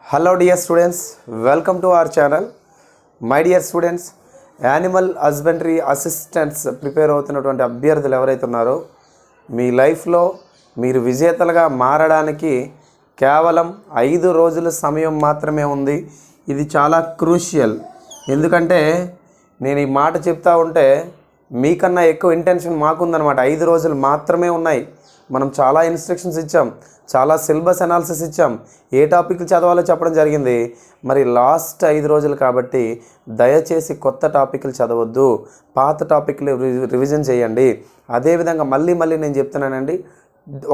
Hello dear students, welcome to our channel. My dear students, animal husbandry assistants prepare అవుతున్నటువంటి అభ్యర్థులు ఎవరైతే ఉన్నారో మీ లైఫ్లో మీరు విజేతలుగా మారడానికి కేవలం 5 రోజుల సమయం మాత్రమే ఉంది. ఇది చాలా క్రూషియల్. ఎందుకంటే నేను ఈ మాట చెప్తా ఉంటే మీకన్నా ఎక్కువ ఇంటెన్షన్ మాకుందనమాట. 5 రోజులు మాత్రమే ఉన్నాయి. మనం చాలా ఇన్స్ట్రక్షన్స్ ఇచ్చాం, చాలా సిలబస్ అనాలిసిస్ ఇచ్చాం, ఏ టాపిక్లు చదవాలో చెప్పడం జరిగింది. మరి లాస్ట్ 5 రోజులు కాబట్టి దయచేసి కొత్త టాపిక్లు చదవద్దు, పాత టాపిక్లు రివిజన్ చేయండి. అదేవిధంగా మళ్ళీ నేను చెప్తున్నానండి,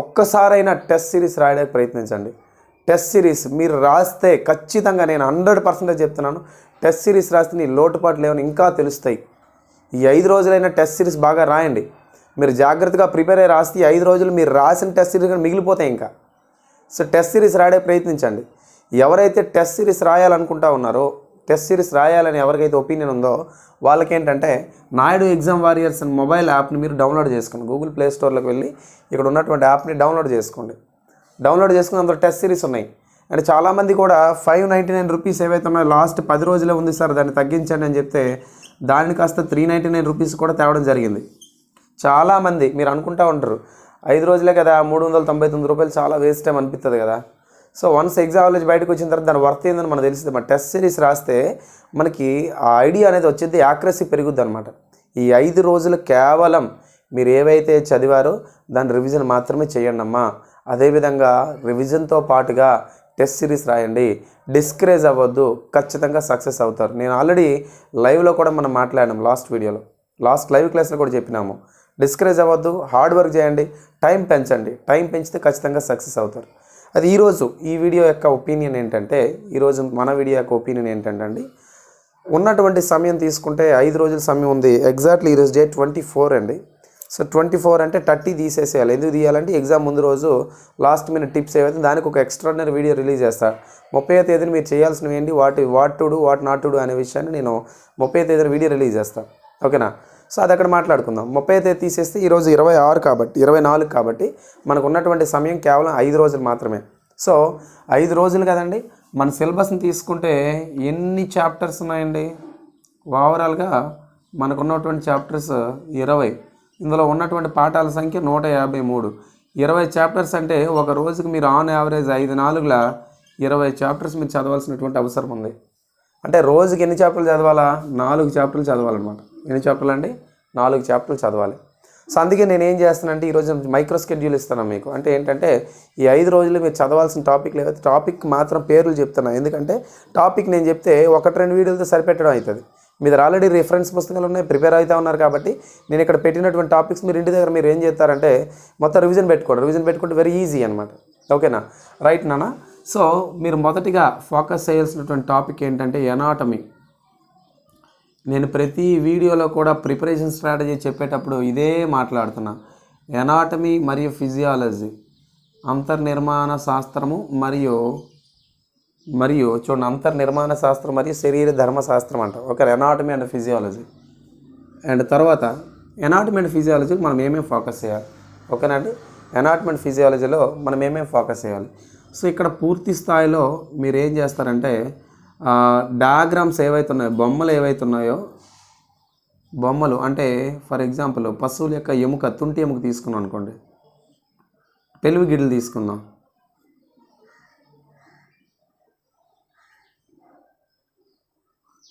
ఒక్కసారైనా టెస్ట్ సిరీస్ రాయడానికి ప్రయత్నించండి. టెస్ట్ సిరీస్ మీరు రాస్తే ఖచ్చితంగా నేను 100% చెప్తున్నాను, టెస్ట్ సిరీస్ రాస్తే నీ లోటుపాట్లు ఏమైనా ఇంకా తెలుస్తాయి. ఈ 5 రోజులైనా టెస్ట్ సిరీస్ బాగా రాయండి. మీరు జాగ్రత్తగా ప్రిపేర్ అయ్యి రాస్తే 5 రోజులు మీరు రాసిన టెస్ట్ సిరీస్ కూడా మిగిలిపోతాయి ఇంకా. సో టెస్ట్ సిరీస్ రాయడానికి ప్రయత్నించండి. ఎవరైతే టెస్ట్ సిరీస్ రాయాలనుకుంటా ఉన్నారో, టెస్ట్ సిరీస్ రాయాలని ఎవరికైతే ఒపీనియన్ ఉందో వాళ్ళకేంటంటే నాయుడు ఎగ్జామ్ వారియర్స్ అని మొబైల్ యాప్ని మీరు డౌన్లోడ్ చేసుకోండి. గూగుల్ ప్లే స్టోర్లోకి వెళ్ళి ఇక్కడ ఉన్నటువంటి యాప్ని డౌన్లోడ్ చేసుకోండి. డౌన్లోడ్ చేసుకుని అందులో టెస్ట్ సిరీస్ ఉన్నాయి. అంటే చాలామంది కూడా 599 రూపీస్ ఏవైతే ఉన్నాయో లాస్ట్ 10 రోజులే ఉంది సార్, దాన్ని తగ్గించండి అని చెప్తే దాన్ని కాస్త 399 రూపీస్ కూడా తేవడం జరిగింది. చాలామంది మీరు అనుకుంటూ ఉంటారు 5 రోజులే కదా 399 రూపాయలు చాలా వేస్ట్ టైం అనిపిస్తుంది కదా. సో వన్స్ ఎగ్జామ్ బయటకు వచ్చిన తర్వాత దాని వర్త్ ఏందని మనకు తెలిసింది. మన టెస్ట్ సిరీస్ రాస్తే మనకి ఆ ఐడియా అనేది వచ్చేది, యాక్యురసీ పెరుగుద్ది అనమాట. ఈ 5 రోజులు కేవలం మీరు ఏవైతే చదివారో దాని రివిజన్ మాత్రమే చేయండి అమ్మా. అదేవిధంగా రివిజన్తో పాటుగా టెస్ట్ సిరీస్ రాయండి. డిస్కరేజ్ అవ్వద్దు, ఖచ్చితంగా సక్సెస్ అవుతారు. నేను ఆల్రెడీ లైవ్లో కూడా మనం మాట్లాడాము, లాస్ట్ వీడియోలో, లాస్ట్ లైవ్ క్లాస్లో కూడా చెప్పినాము. డిస్కరేజ్ అవ్వద్దు, హార్డ్ వర్క్ చేయండి, టైం పెంచండి. టైం పెంచితే ఖచ్చితంగా సక్సెస్ అవుతారు. అది ఈరోజు ఈ వీడియో యొక్క ఒపీనియన్ ఏంటంటే, ఈరోజు మన వీడియో యొక్క ఒపీనియన్ ఏంటంటే అండి, ఉన్నటువంటి సమయం తీసుకుంటే 5 రోజుల సమయం ఉంది. ఎగ్జాక్ట్లీ ఈరోజు డేట్ 24 అండి. సో 24 అంటే 30 తీసేసేయాలి. ఎందుకు తీయాలంటే ఎగ్జామ్ ముందు రోజు లాస్ట్ మినిట్ టిప్స్ ఏవైతే దానికి ఒక ఎక్స్ట్రాడినరీ వీడియో రిలీజ్ చేస్తాను. 30వ తేదీని మీరు చేయాల్సినవి ఏంటి, what to do what not to do అనే విషయాన్ని నేను 30వ తేదీన వీడియో రిలీజ్ చేస్తాను. ఓకేనా? సో అది అక్కడ మాట్లాడుకుందాం. 30వ తేదీ తీసేస్తే ఈరోజు 26 కాబట్టి 24 కాబట్టి మనకు ఉన్నటువంటి సమయం కేవలం 5 రోజులు మాత్రమే. సో 5 రోజులు కదండి. మన సిలబస్ని తీసుకుంటే ఎన్ని చాప్టర్స్ ఉన్నాయండి? ఓవరాల్గా మనకు ఉన్నటువంటి చాప్టర్స్ 20. ఇందులో ఉన్నటువంటి పాఠాల సంఖ్య 153. 20 చాప్టర్స్ అంటే ఒక రోజుకి మీరు ఆన్ యావరేజ్ 5-4లా 20 చాప్టర్స్ మీరు చదవాల్సినటువంటి అవసరం ఉంది. అంటే రోజుకి ఎన్ని చాప్టర్లు చదవాలా? 4 చాప్టర్లు చదవాలన్నమాట. ఎన్ని చాప్టర్లు అండి? 4 చాప్టర్లు చదవాలి. సో అందుకే నేను ఏం చేస్తానంటే ఈరోజు మైక్రో స్కెడ్యూల్ ఇస్తాను మీకు. అంటే ఏంటంటే ఈ 5 రోజులు మీరు చదవాల్సిన టాపిక్లు ఏవైతే టాపిక్ మాత్రం పేర్లు చెప్తున్నా. ఎందుకంటే టాపిక్ నేను చెప్తే 1-2 వీడియోలతో సరిపెట్టడం అవుతుంది. మీ దగ్గర ఆల్రెడీ రిఫరెన్స్ పుస్తకాలు ఉన్నాయి, ప్రిపేర్ అవుతూ ఉన్నారు కాబట్టి నేను ఇక్కడ పెట్టినటువంటి టాపిక్స్ మీరు ఇంటి దగ్గర మీరు ఏం చేస్తారంటే మొత్తం రివిజన్ పెట్టుకుంటే వెరీ ఈజీ అనమాట. ఓకేనా? రైట్ నాన్న. సో మీరు మొదటిగా ఫోకస్ చేయాల్సినటువంటి టాపిక్ ఏంటంటే ఎనాటమీ. నేను ప్రతి వీడియోలో కూడా ప్రిపరేషన్ స్ట్రాటజీ చెప్పేటప్పుడు ఇదే మాట్లాడుతున్నా. ఎనాటమీ మరియు ఫిజియాలజీ, అంతర్నిర్మాణ శాస్త్రము మరియు చూడండి, అంతర్నిర్మాణ శాస్త్రం మరియు శరీర ధర్మశాస్త్రం అంట. Okay, anatomy and physiology. And తర్వాత ఎనాటమీ అండ్ ఫిజియాలజీకి మనం ఏమేమి ఫోకస్ చేయాలి? ఓకేనండి, ఎనాటమీ అండ్ ఫిజియాలజీలో మనం ఏమేమి ఫోకస్ చేయాలి? సో ఇక్కడ పూర్తి స్థాయిలో మీరు ఏం చేస్తారంటే డయాగ్రామ్స్ ఏవైతే ఉన్నాయో, బొమ్మలు ఏవైతే ఉన్నాయో, బొమ్మలు అంటే ఫర్ ఎగ్జాంపుల్ పశువుల యొక్క ఎముక, తుంటి ఎముక తీసుకున్నాం అనుకోండి, పెలువు గిడ్లు తీసుకుందాం.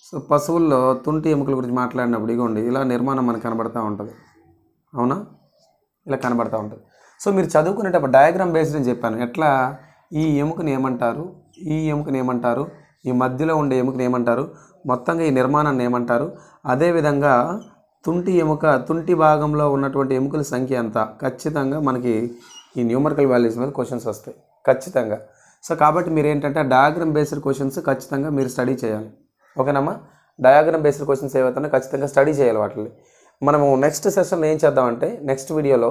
సో పశువుల్లో తుంటి ఎముకల గురించి మాట్లాడినప్పుడు ఇగోండి ఇలా నిర్మాణం మనకు కనబడుతూ ఉంటుంది. అవునా? ఇలా కనబడుతూ ఉంటుంది. సో మీరు చదువుకునేటప్పుడు డయాగ్రామ్ బేస్డ్ అని చెప్పాను. ఎట్లా ఈ ఎముకని ఏమంటారు, ఈ ఎముకని ఏమంటారు, ఈ మధ్యలో ఉండే ఎముకని ఏమంటారు, మొత్తంగా ఈ నిర్మాణాన్ని ఏమంటారు, అదేవిధంగా తుంటి భాగంలో ఉన్నటువంటి ఎముకల సంఖ్య ఎంత, ఖచ్చితంగా మనకి ఈ న్యూమరికల్ వాల్యూస్ మీద క్వశ్చన్స్ వస్తాయి ఖచ్చితంగా. సో కాబట్టి మీరు ఏంటంటే డయాగ్రామ్ బేస్డ్ క్వశ్చన్స్ ఖచ్చితంగా మీరు స్టడీ చేయాలి. ఓకేనమ్మా? డయాగ్రామ్ బేస్డ్ క్వశ్చన్స్ ఏవైతే ఖచ్చితంగా స్టడీ చేయాలి వాటిని. మనము నెక్స్ట్ సెషన్లో ఏం చేద్దామంటే నెక్స్ట్ వీడియోలో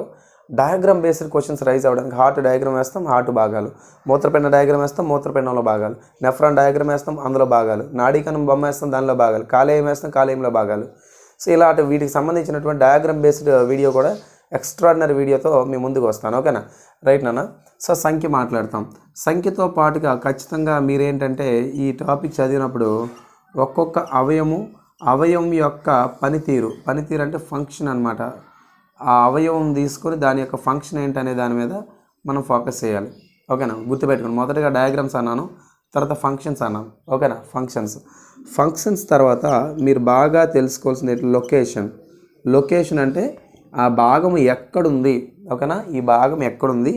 డయాగ్రామ్ బేస్డ్ క్వశ్చన్స్ రైజ్ అవ్వడానికి హార్ట్ డయాగ్రామ్ వేస్తాం, హార్ట్ భాగాలు, మూత్రపిండ డయాగ్రామ్ వేస్తాం, మూత్రపిండంలో భాగాలు, నెఫ్రాన్ డయాగ్రామ్ వేస్తాం, అందులో భాగాలు, నాడీకణం బొమ్మ వేస్తాం, దానిలో భాగాలు, కాలేయం వేస్తాం, కాలేయంలో భాగాలు. సో ఇలా వీటికి సంబంధించినటువంటి డయాగ్రామ్ బేస్డ్ వీడియో కూడా ఎక్స్ట్రాడినరీ వీడియోతో మీ ముందుకు వస్తాను. ఓకేనా? రైట్ నాన్న. సో సంఖ్య మాట్లాడతాం. సంఖ్యతో పాటుగా ఖచ్చితంగా మీరేంటంటే ఈ టాపిక్ చదివినప్పుడు ఒక్కొక్క అవయవం యొక్క పనితీరు అంటే ఫంక్షన్ అనమాట. ఆ అవయవం తీసుకొని దాని యొక్క ఫంక్షన్ ఏంటనే దాని మీద మనం ఫోకస్ చేయాలి. ఓకేనా? గుర్తుపెట్టుకోండి. మొదటగా డయాగ్రామ్స్ అన్నాను, తర్వాత ఫంక్షన్స్ అన్నాను. ఓకేనా? ఫంక్షన్స్ తర్వాత మీరు బాగా తెలుసుకోవాల్సింది లొకేషన్ అంటే ఆ భాగం ఎక్కడుంది. ఓకేనా? ఈ భాగం ఎక్కడుంది,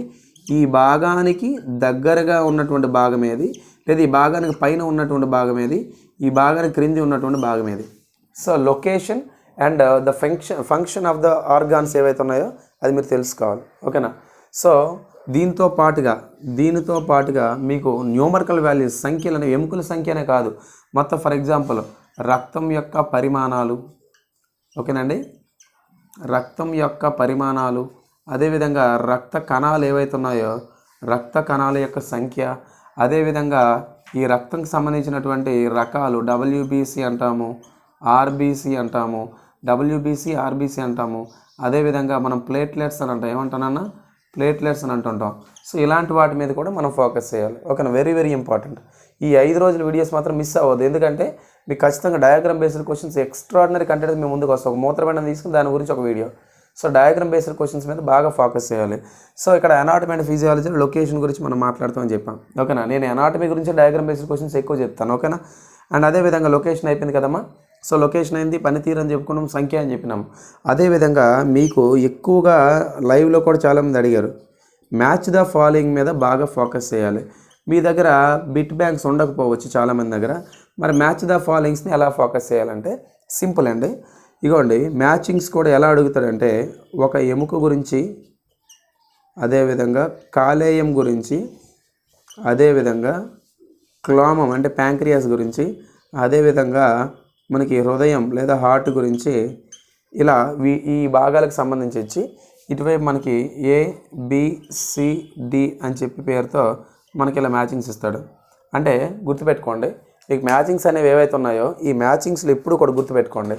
ఈ భాగానికి దగ్గరగా ఉన్నటువంటి భాగం ఏది, లేదా ఈ భాగానికి పైన ఉన్నటువంటి భాగం ఏది, ఈ భాగానికి క్రింది ఉన్నటువంటి భాగం ఏది. So location and the function of the organs ఏవైతే ఉన్నాయో అది మీరు తెలుసుకోవాలి. ఓకేనా? సో దీనితో పాటుగా మీకు న్యూమరికల్ వాల్యూస్, సంఖ్యలను, ఎముకల సంఖ్యనే కాదు, మొత్తం ఫర్ ఎగ్జాంపుల్ రక్తం యొక్క పరిమాణాలు. ఓకేనండి? రక్తం యొక్క పరిమాణాలు, అదేవిధంగా రక్త కణాలు ఏవైతే ఉన్నాయో రక్త కణాల యొక్క సంఖ్య, అదేవిధంగా ఈ రక్తంకి సంబంధించినటువంటి రకాలు డబ్ల్యూబీసీ అంటాము, ఆర్బీసీ అంటాము, ఆర్బీసీ అంటాము. అదేవిధంగా మనం ప్లేట్లెట్స్ అని అంటాం. ఏమంటానన్నా? ప్లేట్లెట్స్ అని అంటుంటాం. సో ఇలాంటి వాటి మీద కూడా మనం ఫోకస్ చేయాలి. ఓకేనా? Very very important. ఈ 5 రోజుల వీడియోస్ మాత్రం మిస్ అవ్వద్దు. ఎందుకంటే మీకు ఖచ్చితంగా diagram based questions, extraordinary content మేము ముందుకు వస్తాం. ఒక మూత్రపిండం తీసుకుని దాని గురించి ఒక video. So diagram based questions మీద బాగా ఫోకస్ చేయాలి. సో ఇక్కడ అనాటమీ అండ్ ఫిజియాలజీ, లొకేషన్ గురించి మనం మాట్లాడుతామని చెప్పాం. ఓకేనా? నేను అనాటమీ గురించి డయాగ్రామ్ బేస్డ్ క్వశ్చన్స్ ఎక్కువ చెప్తాను. ఓకేనా? అండ్ అదేవిధంగా లొకేషన్ అయిపోయింది కదమ్మా. సో లొకేషన్ అయింది, పనితీరు అని చెప్పుకున్నాం, సంఖ్య అని చెప్పినాం. అదేవిధంగా మీకు ఎక్కువగా లైవ్లో కూడా చాలామంది అడిగారు, మ్యాచ్ ద ఫాలోయింగ్ మీద బాగా ఫోకస్ చేయాలి. మీ దగ్గర బిట్ బ్యాంక్స్ ఉండకపోవచ్చు చాలామంది దగ్గర. మరి మ్యాచ్ ద ఫాలోయింగ్స్ని ఎలా ఫోకస్ చేయాలంటే సింపుల్ అండి. ఇగోండి, మ్యాచింగ్స్ కూడా ఎలా అడుగుతాడంటే ఒక ఎముక గురించి, అదేవిధంగా కాలేయం గురించి, అదేవిధంగా క్లోమం అంటే ప్యాంక్రియాస్ గురించి, అదేవిధంగా మనకి హృదయం లేదా హార్ట్ గురించి, ఇలా ఈ భాగాలకు సంబంధించి ఇచ్చి ఇటువైపు మనకి ABCD అని చెప్పి పేరుతో మనకి ఇలా మ్యాచింగ్స్ ఇస్తాడు. అంటే గుర్తుపెట్టుకోండి, మీకు మ్యాచింగ్స్ అనేవి ఏవైతే ఉన్నాయో ఈ మ్యాచింగ్స్లో ఎప్పుడు కూడా గుర్తుపెట్టుకోండి,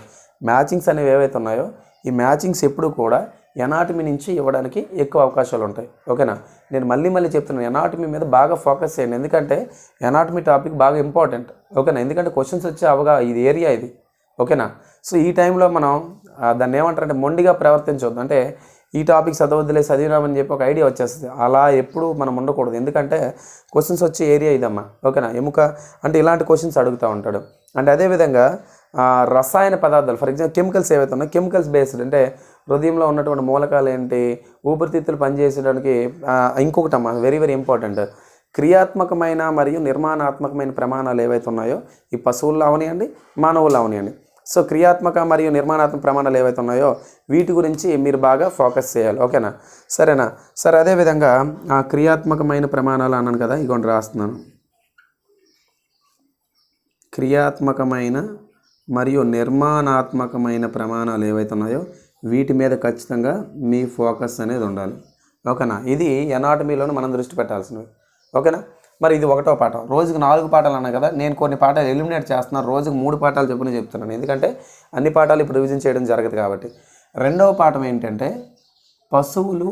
ఈ మ్యాచింగ్స్ ఎప్పుడు కూడా ఎనాటమీ నుంచి ఇవ్వడానికి ఎక్కువ అవకాశాలు ఉంటాయి. ఓకేనా? నేను మళ్ళీ చెప్తున్నాను, ఎనాటమీ మీద బాగా ఫోకస్ చేయండి. ఎందుకంటే ఎనాటమీ టాపిక్ బాగా ఇంపార్టెంట్. ఓకేనా? ఎందుకంటే క్వశ్చన్స్ వచ్చే ఇది ఏరియా ఇది. ఓకేనా? సో ఈ టైంలో మనం దాన్ని ఏమంటారంటే మొండిగా ప్రవర్తించవద్దు. అంటే ఈ టాపిక్ చదివినామని చెప్పి ఒక ఐడియా వచ్చేస్తుంది. అలా ఎప్పుడు మనం ఉండకూడదు. ఎందుకంటే క్వశ్చన్స్ వచ్చే ఏరియా ఇదమ్మా. ఓకేనా? ఎముక అంటే ఇలాంటి క్వశ్చన్స్ అడుగుతూ ఉంటాడు. అంటే అదేవిధంగా రసాయన పదార్థాలు, ఫర్ ఎగ్జాంపుల్ కెమికల్స్ ఏవైతే ఉన్నాయో, కెమికల్స్ బేస్డ్ అంటే హృదయంలో ఉన్నటువంటి మూలకాలు ఏంటి, ఊపిరితిత్తులు పనిచేసేయడానికి ఇంకొకటి అమ్మా వెరీ వెరీ ఇంపార్టెంట్, క్రియాత్మకమైన మరియు నిర్మాణాత్మకమైన ప్రమాణాలు ఏవైతే ఉన్నాయో ఈ పశువుల్లో అవనియండి, మానవుల్లో అవనియండి. సో క్రియాత్మక మరియు నిర్మాణాత్మక ప్రమాణాలు ఏవైతే ఉన్నాయో వీటి గురించి మీరు బాగా ఫోకస్ చేయాలి. ఓకేనా? సరేనా? సరే, అదేవిధంగా క్రియాత్మకమైన ప్రమాణాలు అన్నాను కదా, ఇగోండి రాస్తున్నాను. క్రియాత్మకమైన మరియు నిర్మాణాత్మకమైన ప్రమాణాలు ఏవైతే ఉన్నాయో వీటి మీద ఖచ్చితంగా మీ ఫోకస్ అనేది ఉండాలి. ఓకేనా? ఇది ఎనాటమీలోనే మనం దృష్టి పెట్టాల్సినవి. ఓకేనా? మరి ఇది 1వ పాఠం. రోజుకు 4 పాఠాలు అన్నా కదా, నేను కొన్ని పాఠాలు ఎలిమినేట్ చేస్తున్నాను. రోజుకు 3 పాఠాలు చెప్పుకుని చెప్తున్నాను. ఎందుకంటే అన్ని పాఠాలు ఇప్పుడు రివిజన్ చేయడం జరగదు కాబట్టి. 2వ పాఠం ఏంటంటే పశువులు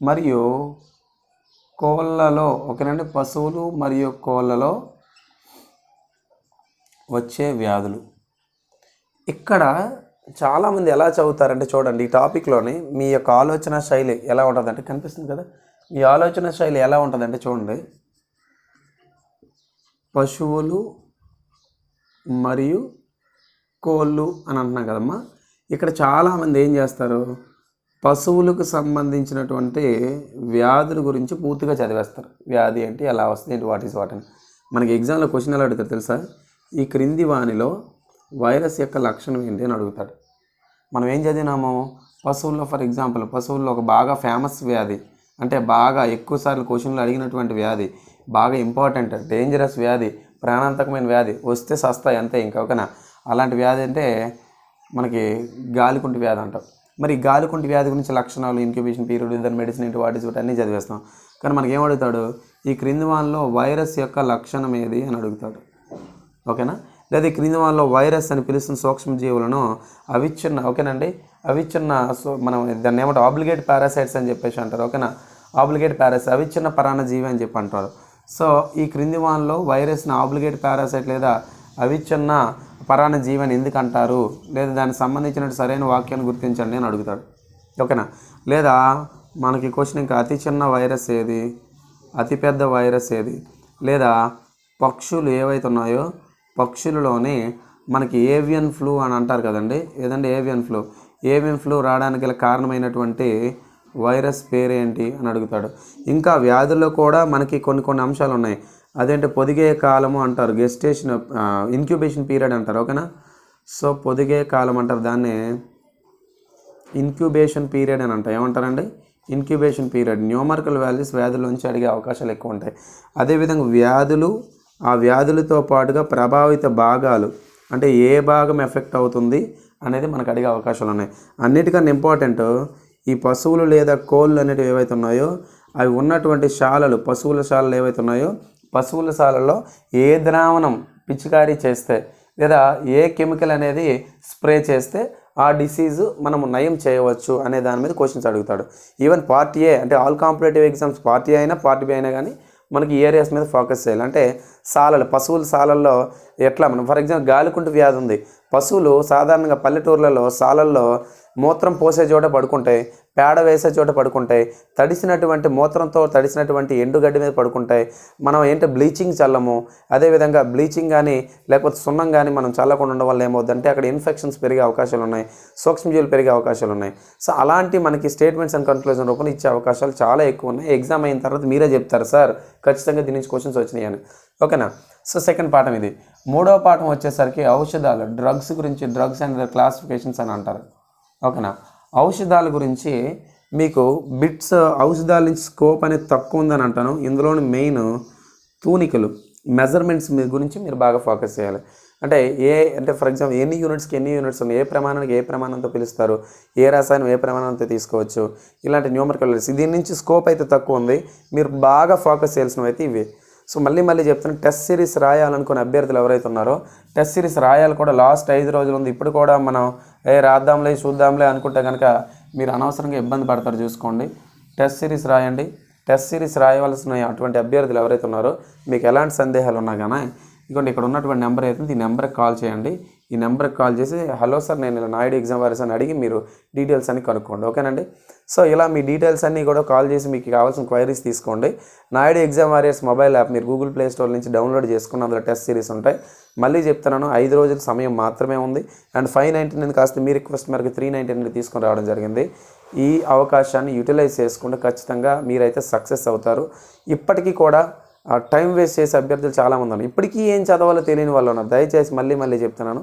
మరియు కోళ్ళలో. ఓకేనండి? పశువులు మరియు కోళ్ళలో వచ్చే వ్యాధులు. ఇక్కడ చాలామంది ఎలా చదువుతారంటే చూడండి, ఈ టాపిక్లోని మీ యొక్క ఆలోచన శైలి ఎలా ఉంటుందంటే, కనిపిస్తుంది కదా, మీ ఆలోచన శైలి ఎలా ఉంటుందంటే చూడండి, పశువులు మరియు కోళ్ళు అని అంటున్నాం కదమ్మా. ఇక్కడ చాలామంది ఏం చేస్తారు, పశువులకు సంబంధించినటువంటి వ్యాధుల గురించి పూర్తిగా చదివేస్తారు. వ్యాధి ఏంటి, ఎలా వస్తుంది ఏంటి, వాట్ అని. మనకి ఎగ్జామ్లో క్వశ్చన్ ఎలా అడుగుతారు తెలుసా, ఈ క్రింది వానిలో వైరస్ యొక్క లక్షణం ఏంటి అని అడుగుతాడు. మనం ఏం చదివినాము, పశువుల్లో ఫర్ ఎగ్జాంపుల్ పశువుల్లో ఒక బాగా ఫేమస్ వ్యాధి, అంటే బాగా ఎక్కువసార్లు క్వశ్చన్లు అడిగినటువంటి వ్యాధి, బాగా ఇంపార్టెంట్ డేంజరస్ వ్యాధి, ప్రాణాంతకమైన వ్యాధి, వస్తే సస్తాయి అంతే ఇంకా. ఓకేనా? అలాంటి వ్యాధి అంటే మనకి గాలికుంటి వ్యాధి అంటాం. మరి గాలికుంటి వ్యాధి గురించి లక్షణాలు, ఇన్క్యుబేషన్ పీరియడ్, దాని మెడిసిన్ ఏంటి, వాటి అన్నీ చదివేస్తాం. కానీ మనకి ఏమడుగుతాడు, ఈ క్రింది వానిలో వైరస్ యొక్క లక్షణం ఏది అని అడుగుతాడు. ఓకేనా? లేదా ఈ క్రింది వాళ్ళలో వైరస్ అని పిలుస్తున్న సూక్ష్మజీవులను అవిచ్ఛిన్న ఓకేనండి అవిచ్ఛిన్న మనం దాన్ని ఏమంటారు ఆబ్లిగేట్ పారాసైట్స్ అని చెప్పేసి అంటారు ఓకేనా ఆబ్లిగేట్ పారాసైట్ అవిచ్ఛిన్న పరాన్నజీవి అని చెప్పి అంటారు. సో ఈ క్రింది వాళ్ళలో వైరస్ని ఆబ్లిగేట్ పారాసైట్ లేదా అవిచ్ఛిన్న పరాన్నజీవి అని ఎందుకు అంటారు లేదా దానికి సంబంధించిన సరైన వాక్యాన్ని గుర్తించండి అని అడుగుతాడు ఓకేనా. లేదా మనకి క్వశ్చన్ ఇంకా అతి చిన్న వైరస్ ఏది అతిపెద్ద వైరస్ ఏది లేదా పక్షులు ఏవైతే ఉన్నాయో పక్షులలోనే మనకి ఏవియన్ ఫ్లూ అని అంటారు కదండి ఏదండి ఏవియన్ ఫ్లూ రావడానికి గల కారణమైనటువంటి వైరస్ పేరేంటి అని అడుగుతాడు. ఇంకా వ్యాధుల్లో కూడా మనకి కొన్ని అంశాలు ఉన్నాయి. అదేంటి పొదిగే కాలము అంటారు గెస్టేషన్ ఇన్క్యుబేషన్ పీరియడ్ అంటారు ఓకేనా. సో పొదిగే కాలం అంటారు దాన్ని ఇన్క్యుబేషన్ పీరియడ్ అని అంటారు ఏమంటారండి ఇన్క్యుబేషన్ పీరియడ్. న్యూమరికల్ వాల్యూస్ వ్యాధుల నుంచి అడిగే అవకాశాలు ఎక్కువ ఉంటాయి. అదేవిధంగా ఆ వ్యాధులతో పాటుగా ప్రభావిత భాగాలు అంటే ఏ భాగం ఎఫెక్ట్ అవుతుంది అనేది మనకు అడిగే అవకాశాలు ఉన్నాయి. అన్నిటికన్నా ఇంపార్టెంట్ ఈ పశువులు లేదా కోళ్ళు అనేటివి ఏవైతే ఉన్నాయో అవి ఉన్నటువంటి శాలలు పశువుల శాలలు ఏవైతే ఉన్నాయో పశువుల శాలలో ఏ ద్రావణం పిచికారీ చేస్తే లేదా ఏ కెమికల్ అనేది స్ప్రే చేస్తే ఆ డిసీజు మనము నయం చేయవచ్చు అనే దాని మీద క్వశ్చన్స్ అడుగుతాడు. ఈవెన్ పార్ట్ ఏ అంటే all competitive exams part A అయినా పార్ట్ బి అయినా కానీ మనకి ఏరియాస్ మీద ఫోకస్ చేయాలి. అంటే పశువుల సాలల్లో ఎట్లా మనం ఫర్ ఎగ్జాంపుల్ గాలికుంటు వ్యాధి ఉంది. పశువులు సాధారణంగా పల్లెటూర్లలో సాలల్లో మూత్రం పోసే చోట పడుకుంటాయి, పేడ వేసే చోట పడుకుంటాయి, మూత్రంతో తడిసినటువంటి ఎండుగడ్డి మీద పడుకుంటాయి. మనం బ్లీచింగ్ చల్లము. అదేవిధంగా బ్లీచింగ్ కానీ లేకపోతే సున్నం కానీ మనం చల్లకుండా ఉండడం వల్ల ఏమవుతుందంటే అక్కడ ఇన్ఫెక్షన్స్ పెరిగే అవకాశాలు ఉన్నాయి, సూక్ష్మజీవులు పెరిగే అవకాశాలు ఉన్నాయి. సో అలాంటి మనకి స్టేట్మెంట్స్ అండ్ కన్క్లూజన్ రూపంలో ఇచ్చే అవకాశాలు చాలా ఎక్కువ ఉన్నాయి. ఎగ్జామ్ అయిన తర్వాత మీరే చెప్తారు సార్ ఖచ్చితంగా దీని నుంచి క్వశ్చన్స్ వచ్చినాయి అని ఓకేనా. సో సెకండ్ పాఠం ఇది. మూడవ పాఠం వచ్చేసరికి ఔషధాలు డ్రగ్స్ గురించి డ్రగ్స్ అండ్ క్లాసిఫికేషన్స్ అని అంటారు ఓకేనా. ఔషధాల గురించి మీకు బిట్స్ ఔషధాల నుంచి స్కోప్ అనేది తక్కువ ఉందని అంటాను. ఇందులోని మెయిన్ తూనికలు మెజర్మెంట్స్ గురించి మీరు బాగా ఫోకస్ చేయాలి. అంటే ఫర్ ఎగ్జాంపుల్ ఎన్ని యూనిట్స్ ఉన్నాయి, ఏ ప్రమాణానికి ఏ ప్రమాణంతో పిలుస్తారు, ఏ రసాయనం ఏ ప్రమాణంతో తీసుకోవచ్చు, ఇలాంటి న్యూమరికల్ దీని నుంచి స్కోప్ అయితే తక్కువ ఉంది. మీరు బాగా ఫోకస్ చేయాల్సినవి అయితే ఇవి. సో మళ్ళీ చెప్తాను టెస్ట్ సిరీస్ రాయాలనుకునే అభ్యర్థులు ఎవరైతే ఉన్నారో టెస్ట్ సిరీస్ రాయాలి కూడా లాస్ట్ 5 రోజులు ఉంది. ఇప్పుడు కూడా మనం రాద్దాంలే చూద్దాంలే అనుకుంటే కనుక మీరు అనవసరంగా ఇబ్బంది పడతారు. చూసుకోండి టెస్ట్ సిరీస్ రాయండి. టెస్ట్ సిరీస్ రాయవలసిన అటువంటి అభ్యర్థులు ఎవరైతే ఉన్నారో మీకు ఎలాంటి సందేహాలు ఉన్నా కానీ ఇక్కడ ఉన్నటువంటి నెంబర్ అయితే ఈ నెంబర్కి కాల్ చేయండి. ఈ నెంబర్కి కాల్ చేసి హలో సార్ నేను ఇలా నాయుడు ఎగ్జామ్ వారియర్స్ అని అడిగి మీరు డీటెయిల్స్ అన్ని కనుక్కోండి ఓకేనండి. సో ఇలా మీ డీటెయిల్స్ అన్నీ కూడా కాల్ చేసి మీకు కావాల్సిన క్వైరీస్ తీసుకోండి. Naidu exam warriors mobile app మీరు గూగుల్ ప్లే స్టోర్ నుంచి డౌన్లోడ్ చేసుకుని అందులో టెస్ట్ సిరీస్ ఉంటాయి. మళ్ళీ చెప్తున్నాను 5 రోజుల సమయం మాత్రమే ఉంది. అండ్ 599 కాస్త మీ రిక్వెస్ట్ మేరకు 399 తీసుకొని రావడం జరిగింది. ఈ అవకాశాన్ని యూటిలైజ్ చేసుకుంటే ఖచ్చితంగా మీరైతే సక్సెస్ అవుతారు. ఇప్పటికీ కూడా టైం వేస్ట్ చేసే అభ్యర్థులు చాలామంది ఉన్నారు. ఇప్పటికీ ఏం చదవాలో తెలియని వాళ్ళు ఉన్నారు. దయచేసి మళ్ళీ చెప్తున్నాను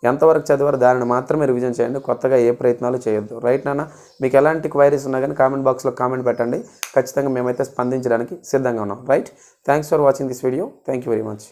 ఎంతవరకు చదివారో దానిని మాత్రమే రివిజన్ చేయండి. కొత్తగా ఏ ప్రయత్నాలు చేయొద్దు. రైట్ నాన్న. మీకు ఎలాంటి క్వైరీస్ ఉన్నా కానీ కామెంట్ బాక్స్లో కామెంట్ పెట్టండి. ఖచ్చితంగా మేమైతే స్పందించడానికి సిద్ధంగా ఉన్నాం. Right. Thanks for watching this video. Thank you very much.